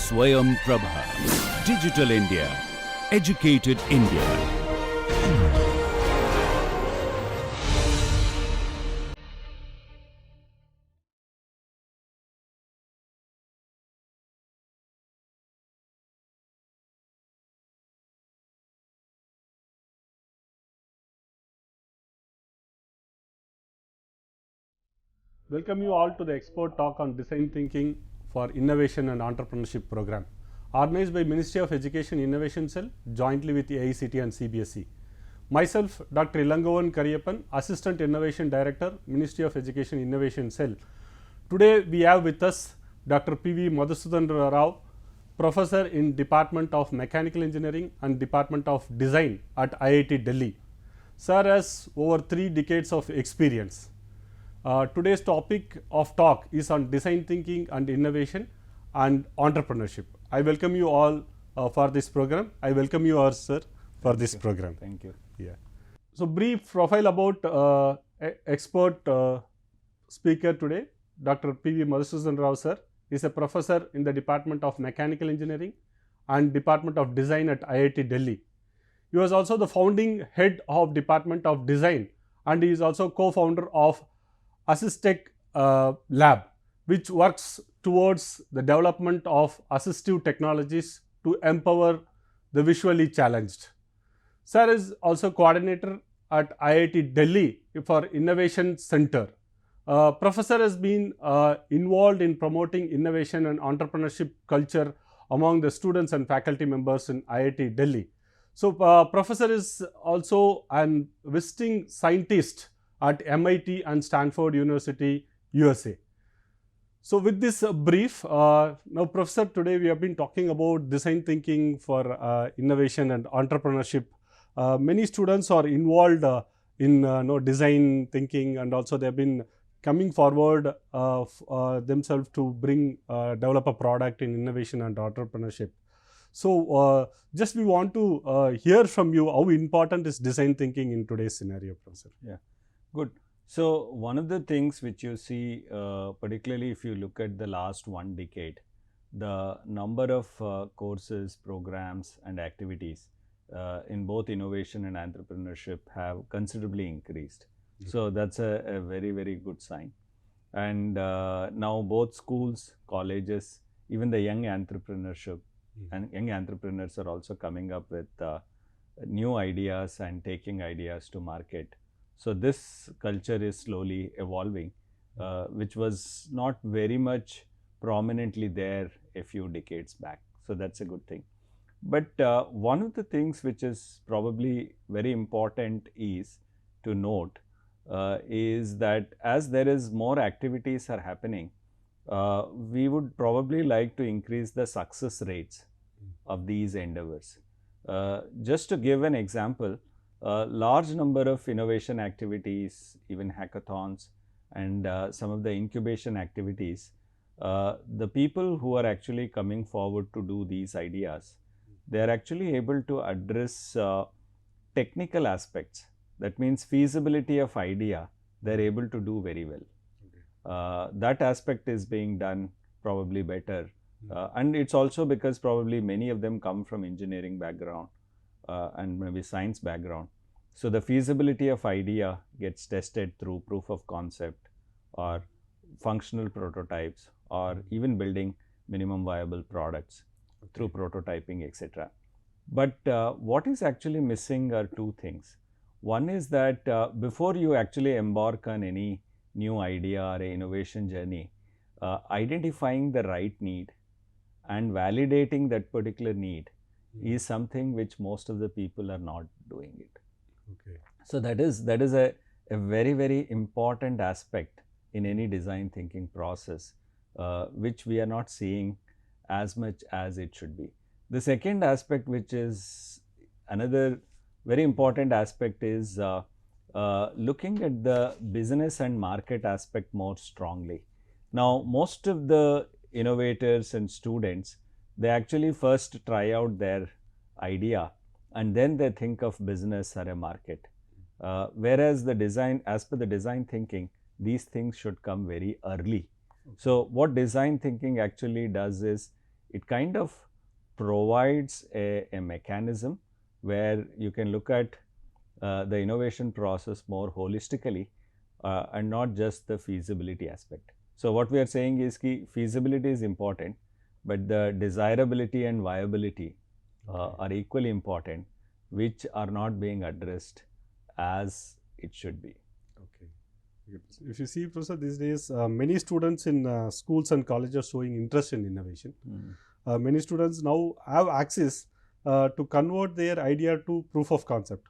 Swayam Prabha. Digital India. Educated India. Welcome you all to the expert talk on design thinking for innovation and entrepreneurship program organized by Ministry of Education Innovation Cell jointly with IIT and CBSE. Myself, Dr. Ilangovan Kariyappan, Assistant Innovation Director, Ministry of Education Innovation Cell. Today we have with us Dr. P.V. Madhusudan Rao, Professor in Department of Mechanical Engineering and Department of Design at IIT Delhi. Sir has over 3 decades of experience. Today's topic of talk is on design thinking and innovation and entrepreneurship. I welcome you all for this program. I welcome you all, sir, for this program. Thank you. Yeah. So, brief profile about expert speaker today. Dr. P.V. Madhusudan Rao, sir, is a professor in the Department of Mechanical Engineering and Department of Design at IIT Delhi. He was also the founding head of Department of Design, and he is also co-founder of Assistech Lab, which works towards the development of assistive technologies to empower the visually challenged. Sir is also coordinator at IIT Delhi for Innovation Center. Professor has been involved in promoting innovation and entrepreneurship culture among the students and faculty members in IIT Delhi. So, Professor is also an visiting scientist at MIT and Stanford University, USA. So, with this brief, now Professor, today we have been talking about design thinking for innovation and entrepreneurship. Many students are involved in design thinking, and also they have been coming forward themselves to bring develop a product in innovation and entrepreneurship. So, just we want to hear from you how important is design thinking in today's scenario, Professor. Yeah. Good. So, one of the things which you see, particularly if you look at the last 1 decade, the number of courses, programs and activities in both innovation and entrepreneurship have considerably increased. So, that's a very, very good sign. And now both schools, colleges, even the young entrepreneurship and young entrepreneurs are also coming up with new ideas and taking ideas to market. So, this culture is slowly evolving, which was not very much prominently there a few decades back. So, that's a good thing. But one of the things which is probably very important is to note is that as there is more activities are happening, we would probably like to increase the success rates of these endeavors. Just to give an example, large number of innovation activities, even hackathons and some of the incubation activities, the people who are actually coming forward to do these ideas, they are actually able to address technical aspects. That means feasibility of idea, they are able to do very well. That aspect is being done probably better. And it's also because probably many of them come from engineering background and maybe science background. So, the feasibility of idea gets tested through proof of concept or functional prototypes or even building minimum viable products through prototyping, etc. But what is actually missing are 2 things. One is that before you actually embark on any new idea or a innovation journey, identifying the right need and validating that particular need is something which most of the people are not doing it. Okay. So, that is a very, very important aspect in any design thinking process, which we are not seeing as much as it should be. The second aspect, which is another very important aspect, is looking at the business and market aspect more strongly. Now, most of the innovators and students, they actually first try out their idea and then they think of business or a market. Whereas the design, as per the design thinking, these things should come very early. So, what design thinking actually does is it kind of provides a mechanism where you can look at the innovation process more holistically and not just the feasibility aspect. So, what we are saying is ki feasibility is important, but the desirability and viability are equally important, which are not being addressed as it should be. Okay. If you see, Professor, these days many students in schools and colleges are showing interest in innovation. Many students now have access to convert their idea to proof of concept.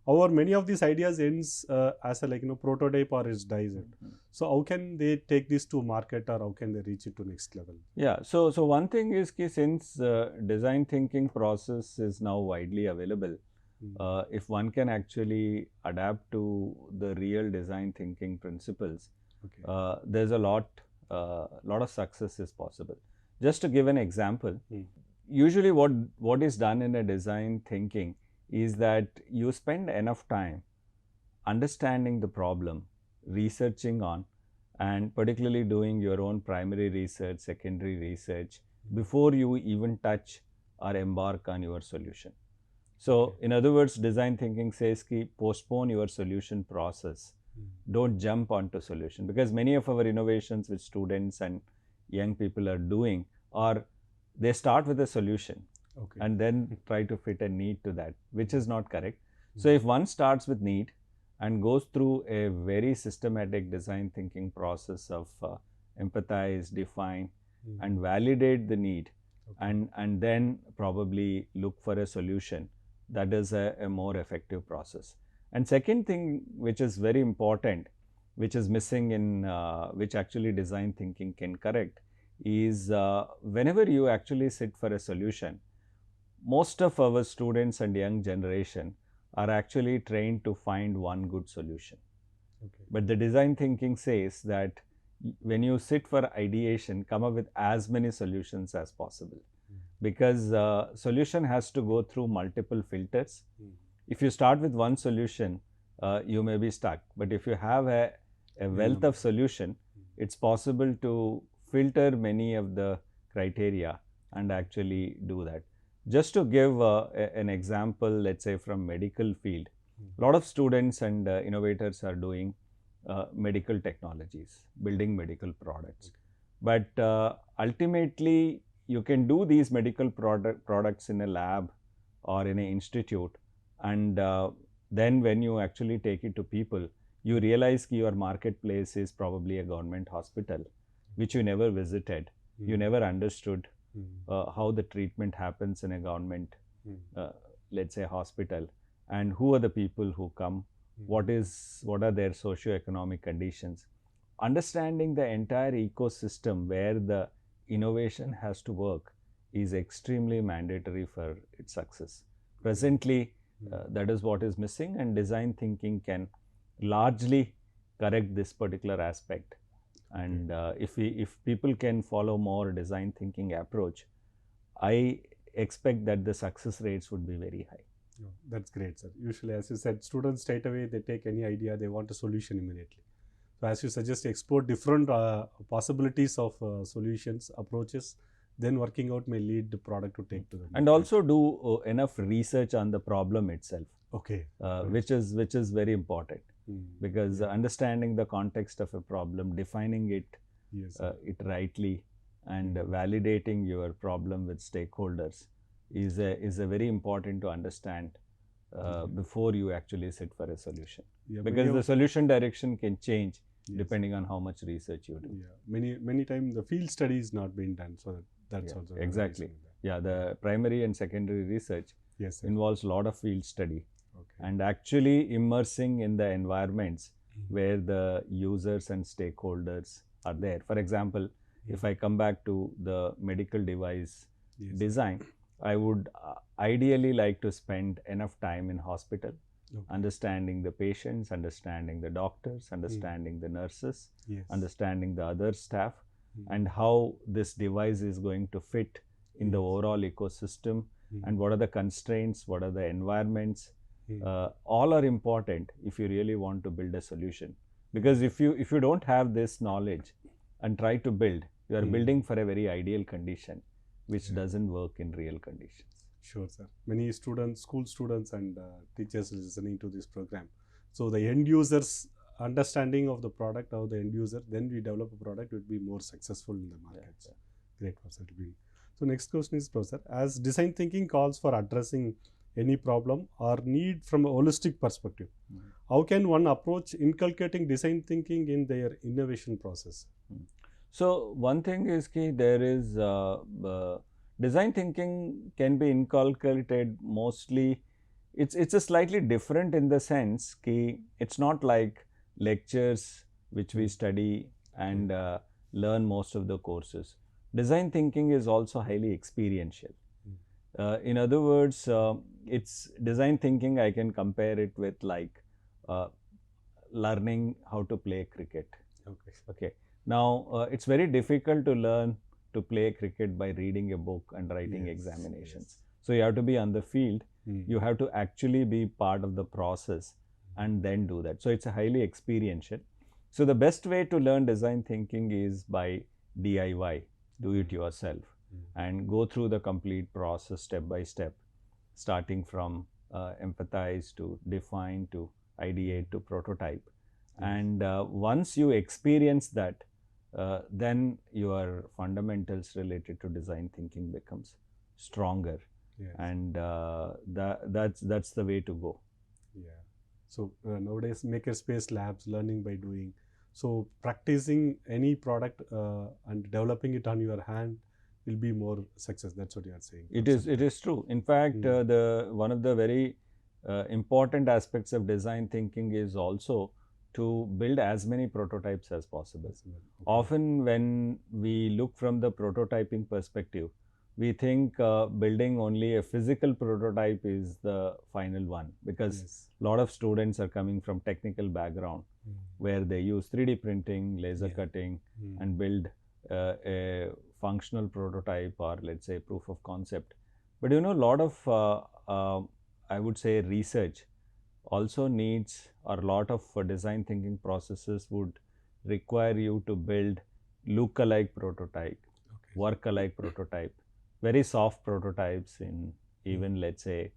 However, many of these ideas ends as a prototype or is dies it. So how can they take this to market, or how can they reach it to next level? Yeah, so one thing is ki since design thinking process is now widely available, if one can actually adapt to the real design thinking principles, there's a lot of success is possible. Just to give an example, usually what is done in a design thinking is that you spend enough time understanding the problem, researching on, and particularly doing your own primary research, secondary research before you even touch or embark on your solution. So, in other words, design thinking says ki postpone your solution process. Don't jump onto solution, because many of our innovations which students and young people are doing are they start with a solution and then try to fit a need to that, which is not correct. So, if one starts with need and goes through a very systematic design thinking process of empathize, define and validate the need, and then probably look for a solution, that is a more effective process. And second thing which is very important, which is missing in which actually design thinking can correct, is whenever you actually sit for a solution, most of our students and young generation are actually trained to find one good solution. But the design thinking says that when you sit for ideation, come up with as many solutions as possible, because solution has to go through multiple filters. If you start with one solution, you may be stuck, but if you have a wealth of solution, it's possible to filter many of the criteria and actually do that. Just to give an example, let's say from medical field, a lot of students and innovators are doing medical technologies, building medical products. But ultimately, you can do these medical products in a lab or in an institute, and then when you actually take it to people, you realize your marketplace is probably a government hospital, which you never visited, you never understood how the treatment happens in a government, let's say hospital, and who are the people who come, what are their socio-economic conditions. Understanding the entire ecosystem where the innovation has to work is extremely mandatory for its success. Presently, that is what is missing, and design thinking can largely correct this particular aspect. And if people can follow more design thinking approach, I expect that the success rates would be very high. That's great, sir. Usually, as you said, students straight away, they take any idea, they want a solution immediately. So, as you suggest, explore different possibilities of solutions, approaches, then working out may lead the product to take to them. And also do enough research on the problem itself, okay, which is very important, because understanding the context of a problem, defining it, it rightly, and validating your problem with stakeholders is a very important to understand before you actually sit for a solution, because the solution direction can change depending on how much research you do. Many times the field study is not being done, so that's also exactly. The primary and secondary research involves a lot of field study, and actually immersing in the environments where the users and stakeholders are there. For example, if I come back to the medical device design, I would ideally like to spend enough time in hospital, understanding the patients, understanding the doctors, understanding the nurses, understanding the other staff, and how this device is going to fit in the overall ecosystem, and what are the constraints, what are the environments. All are important if you really want to build a solution, because if you don't have this knowledge and try to build, you are building for a very ideal condition, which doesn't work in real conditions. Sure, sir. Many students, school students and teachers listening to this program. So the end users understanding of the product of the end user, then we develop a product, would be more successful in the market. Yeah. Great, Professor. So next question is, Professor, as design thinking calls for addressing any problem or need from a holistic perspective, how can one approach inculcating design thinking in their innovation process? So one thing is that there is design thinking can be inculcated mostly. It's a slightly different in the sense that it's not like lectures which we study and learn most of the courses. Design thinking is also highly experiential. In other words, it's design thinking. I can compare it with like learning how to play cricket. Okay. Now, it's very difficult to learn to play cricket by reading a book and writing examinations. So, you have to be on the field. You have to actually be part of the process and then do that. So, it's a highly experiential. So, the best way to learn design thinking is by DIY, do it yourself, and go through the complete process step by step, starting from empathize to define to ideate to prototype. And once you experience that, then your fundamentals related to design thinking becomes stronger, and that's the way to go. Yeah. So nowadays, makerspace labs, learning by doing. So practicing any product and developing it on your hand will be more success. That's what you are saying. It is true. In fact, the one of the very important aspects of design thinking is also to build as many prototypes as possible. Often when we look from the prototyping perspective, we think building only a physical prototype is the final one, because a lot of students are coming from technical background where they use 3D printing, laser cutting and build a functional prototype or let's say proof of concept. But you know, a lot of I would say research also needs, or a lot of design thinking processes would require you to build look-alike prototype, work-alike prototype, very soft prototypes in even let's say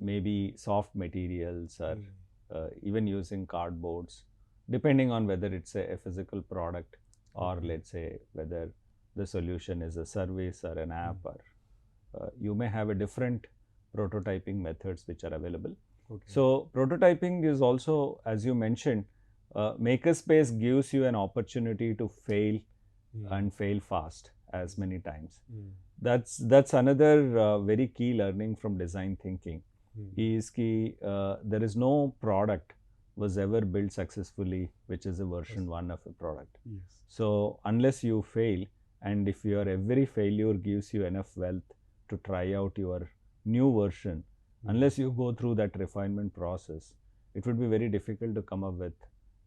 maybe soft materials or even using cardboards, depending on whether it's a physical product or let's say whether the solution is a service or an app, or you may have a different prototyping methods which are available. So prototyping is also, as you mentioned, makerspace gives you an opportunity to fail and fail fast as many times. That's another very key learning from design thinking is that there is no product was ever built successfully which is a version 1 of a product. So unless you fail, and if your every failure gives you enough wealth to try out your new version, unless you go through that refinement process, it would be very difficult to come up with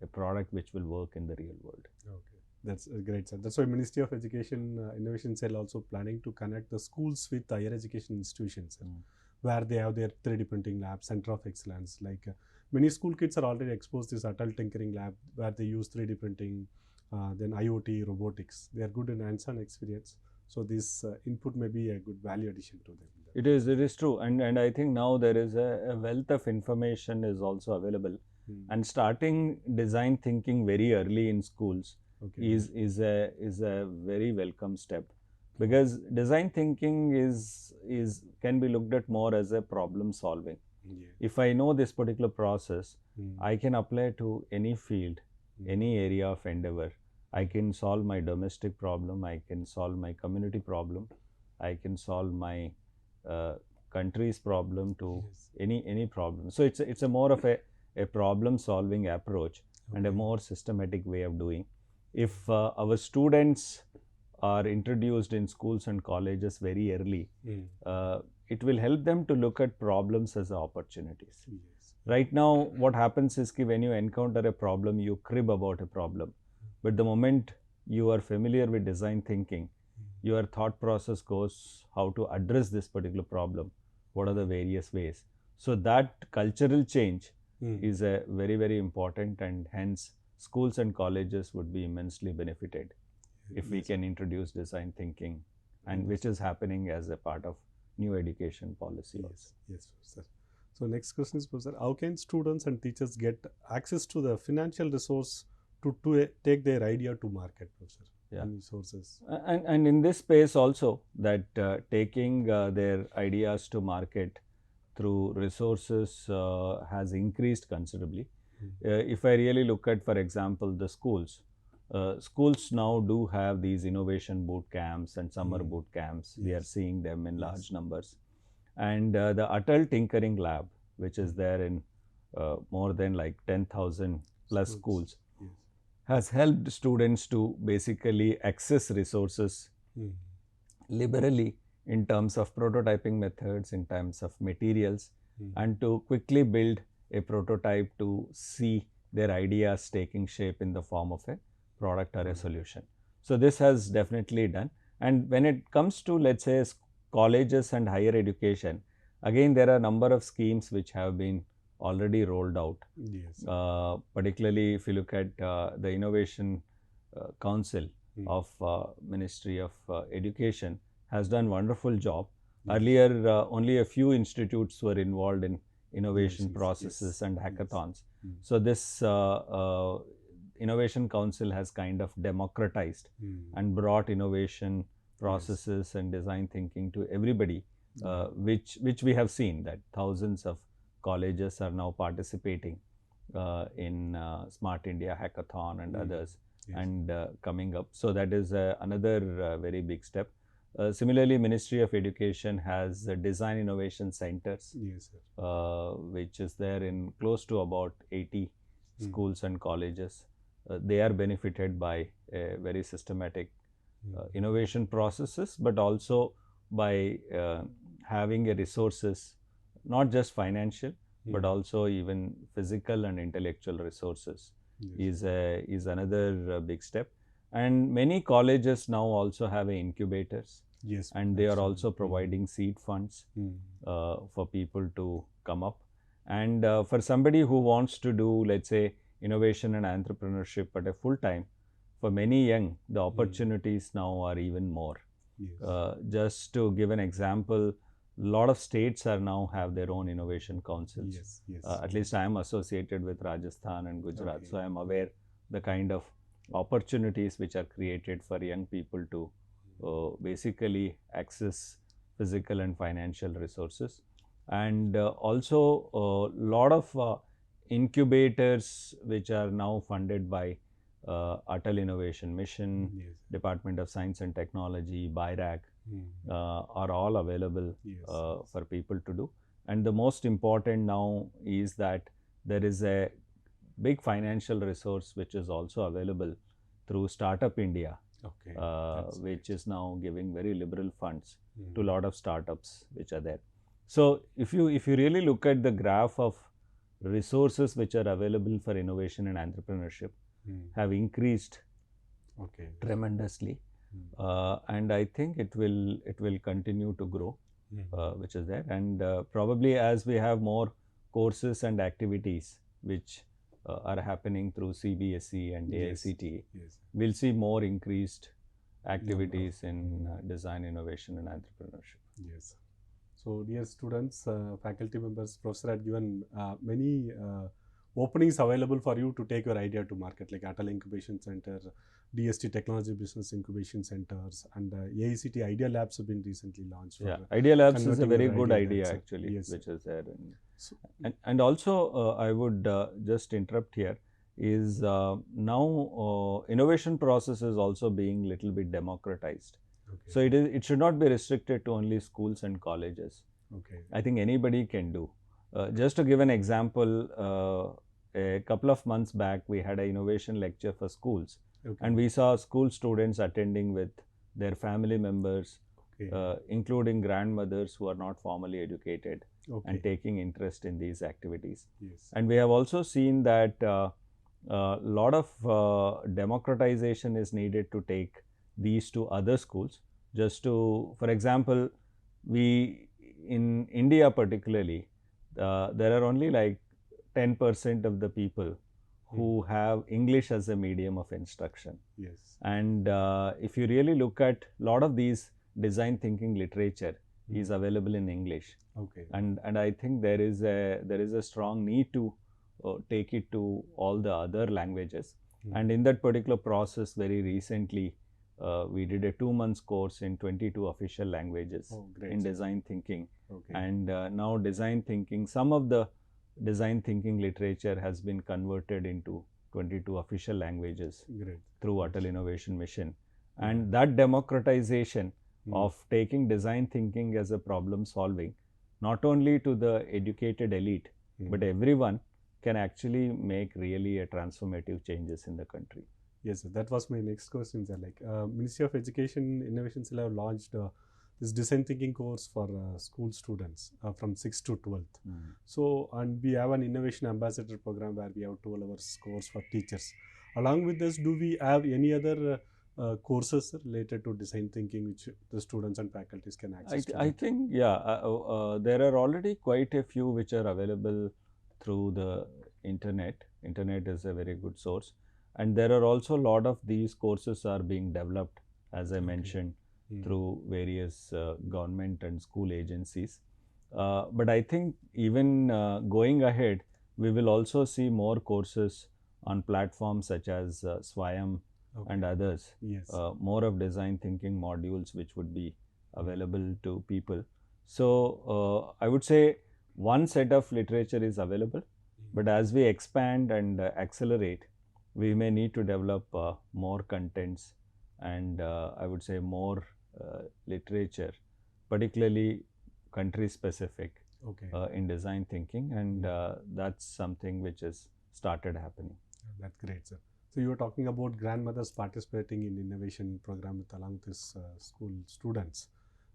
a product which will work in the real world. Okay, that's great, sir. That's why Ministry of Education Innovation Cell also planning to connect the schools with higher education institutions, where they have their 3D printing lab, center of excellence. Like many school kids are already exposed to this adult tinkering lab where they use 3D printing, then IoT, robotics. They are good in hands-on experience. So this input may be a good value addition to them. It is true, and I think now there is a wealth of information is also available, and starting design thinking very early in schools is a very welcome step, because design thinking can be looked at more as a problem solving. If I know this particular process, I can apply to any field, any area of endeavor. I can solve my domestic problem, I can solve my community problem, I can solve my country's problem to any problem. So it's a more of a problem solving approach and a more systematic way of doing. If our students are introduced in schools and colleges very early, it will help them to look at problems as opportunities. Right now, what happens is when you encounter a problem, you crib about a problem. But the moment you are familiar with design thinking, your thought process goes how to address this particular problem, what are the various ways. So that cultural change is a very, very important, and hence schools and colleges would be immensely benefited if we can introduce design thinking and which is happening as a part of new education policy. Yes, yes, sir. So next question is, Professor, how can students and teachers get access to the financial resource to take their idea to market, Professor? Yeah. Any sources? And in this space also, that taking their ideas to market through resources has increased considerably. If I really look at, for example, the schools, schools now do have these innovation boot camps and summer boot camps. We are seeing them in large numbers. And the Atal Tinkering Lab, which is there in more than like 10,000 plus schools, has helped students to basically access resources liberally in terms of prototyping methods, in terms of materials, and to quickly build a prototype to see their ideas taking shape in the form of a product or a solution. So this has definitely done. And when it comes to, let's say, colleges and higher education, again there are a number of schemes which have been already rolled out. Yes. Particularly if you look at the Innovation Council of Ministry of Education has done wonderful job. Earlier only a few institutes were involved in innovation processes and hackathons. So this Innovation Council has kind of democratized and brought innovation processes and design thinking to everybody, which we have seen that thousands of colleges are now participating in Smart India Hackathon and others, and coming up. So that is another very big step. Similarly, Ministry of Education has design innovation centers, which is there in close to about 80 schools and colleges. They are benefited by very systematic innovation processes, but also by having a resources, not just financial, but also even physical and intellectual resources is another big step. And many colleges now also have incubators, and they are also providing seed funds for people to come up. And for somebody who wants to do, let's say, innovation and entrepreneurship at a full time, for many young, the opportunities now are even more. Just to give an example, a lot of states are now have their own innovation councils. At least I am associated with Rajasthan and Gujarat, so I am aware the kind of opportunities which are created for young people to basically access physical and financial resources. And also a lot of incubators which are now funded by Atal Innovation Mission, Department of Science and Technology, BIRAC, are all available for people to do. And the most important now is that there is a big financial resource which is also available through Startup India, which is now giving very liberal funds to a lot of startups which are there. So if you really look at the graph of resources which are available for innovation and entrepreneurship, have increased tremendously, and I think it will continue to grow, which is there. And probably as we have more courses and activities which are happening through CBSE and AICTE, we'll see more increased activities in design, innovation and entrepreneurship. So dear students, faculty members, professor had given many openings available for you to take your idea to market, like Atal Incubation Center, DST Technology Business Incubation Centers, and AICT Idea Labs have been recently launched. Idea Labs is a very good idea actually, which is there. And also I would just interrupt here, is now innovation process is also being little bit democratized. So it should not be restricted to only schools and colleges. I think anybody can do. Just to give an example, a couple of months back we had an innovation lecture for schools, and we saw school students attending with their family members, including grandmothers who are not formally educated, and taking interest in these activities. And we have also seen that a lot of democratization is needed to take these to other schools. Just to, for example, we in India particularly, there are only like 10% of the people who have English as a medium of instruction. And if you really look at a lot of these design thinking literature is available in English. Okay. And I think there is a strong need to take it to all the other languages. And in that particular process, very recently, we did a 2 months course in 22 official languages in design thinking. Okay. And now design thinking, some of the design thinking literature has been converted into 22 official languages through Atal Innovation Mission. And that democratization of taking design thinking as a problem solving, not only to the educated elite, but everyone can actually make really a transformative changes in the country. Yes, sir. That was my next question, sir. Like Ministry of Education Innovation Cell have launched this design thinking course for school students from 6th to 12th. So, and we have an innovation ambassador program where we have 12 hours course for teachers. Along with this, do we have any other courses related to design thinking which the students and faculties can access? I think, yeah, there are already quite a few which are available through the internet. Internet is a very good source. And there are also a lot of these courses are being developed, as I mentioned, through various government and school agencies. But I think even going ahead, we will also see more courses on platforms such as Swayam and others. Yes. More of design thinking modules which would be available to people. So I would say one set of literature is available, but as we expand and accelerate, we may need to develop more contents and I would say more literature, particularly country specific in design thinking, and that's something which has started happening. That's great, sir. So you were talking about grandmothers participating in innovation program with along with school students.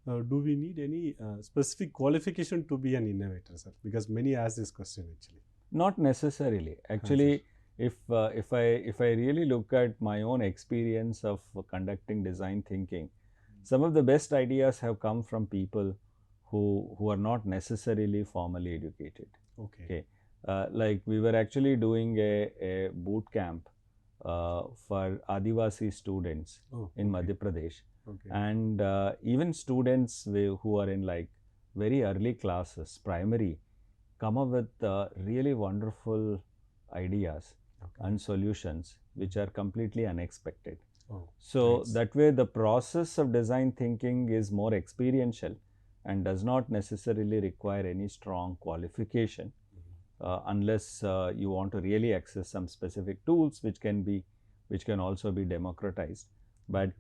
Do we need any specific qualification to be an innovator, sir? Because many ask this question actually. Not necessarily. Actually, if I really look at my own experience of conducting design thinking, some of the best ideas have come from people who are not necessarily formally educated. Okay. Like we were actually doing a boot camp for Adivasi students in Madhya Pradesh. And even students who are in like very early classes, primary, come up with really wonderful ideas and solutions which are completely unexpected. So that way the process of design thinking is more experiential and does not necessarily require any strong qualification unless you want to really access some specific tools which can also be democratized. But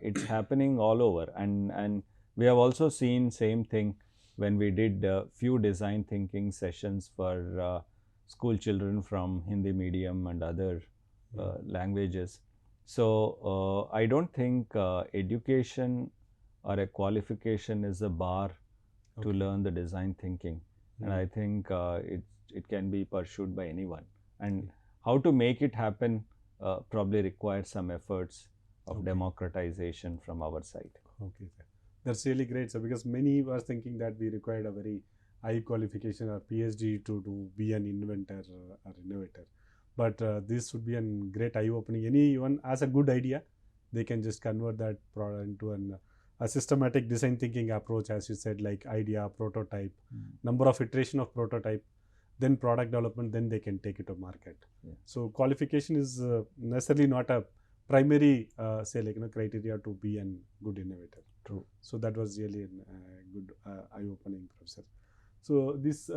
it's happening all over, and we have also seen same thing when we did few design thinking sessions for school children from Hindi medium and other languages. So I don't think education or a qualification is a bar to learn the design thinking, and I think it can be pursued by anyone. And how to make it happen probably requires some efforts of democratization from our side. Okay, sir. That's really great, sir, because many were thinking that we required a very high qualification or PhD to be an inventor or innovator. But this would be a great eye-opening. Anyone has a good idea, they can just convert that into a systematic design thinking approach, as you said, like idea, prototype, number of iteration of prototype, then product development, then they can take it to market. So qualification is necessarily not a primary say like criteria to be a good innovator. True. So that was really a good eye-opening, Professor. So this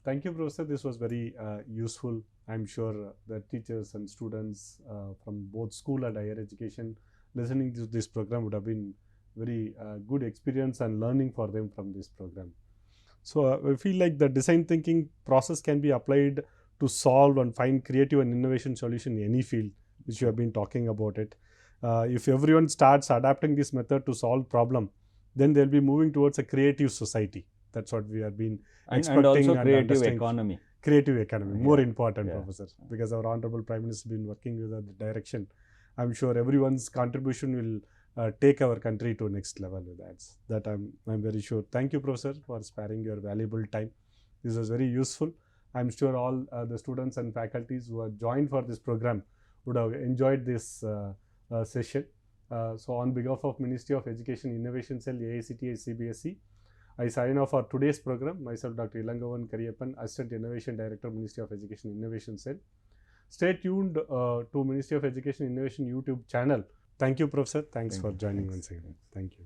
thank you, Professor. This was very useful. I'm sure the teachers and students from both school and higher education listening to this program would have been very good experience and learning for them from this program. So I feel like the design thinking process can be applied to solve and find creative and innovation solution in any field, which you have been talking about it. If everyone starts adapting this method to solve problem, then they'll be moving towards a creative society. That's what we have been expecting. And also creative economy. Creative economy, more important, Professor, because our Honorable Prime Minister has been working with that direction. I'm sure everyone's contribution will take our country to next level with that. That I'm very sure. Thank you, Professor, for sparing your valuable time. This was very useful. I'm sure all the students and faculties who have joined for this program would have enjoyed this session. So on behalf of Ministry of Education Innovation Cell, AICTI, CBSE, I sign off for today's program. Myself, Dr. Ilangavan Kariyappan, Assistant Innovation Director, Ministry of Education Innovation Cell. Stay tuned to Ministry of Education Innovation YouTube channel. Thank you, Professor. Thanks for joining once again. Thank you.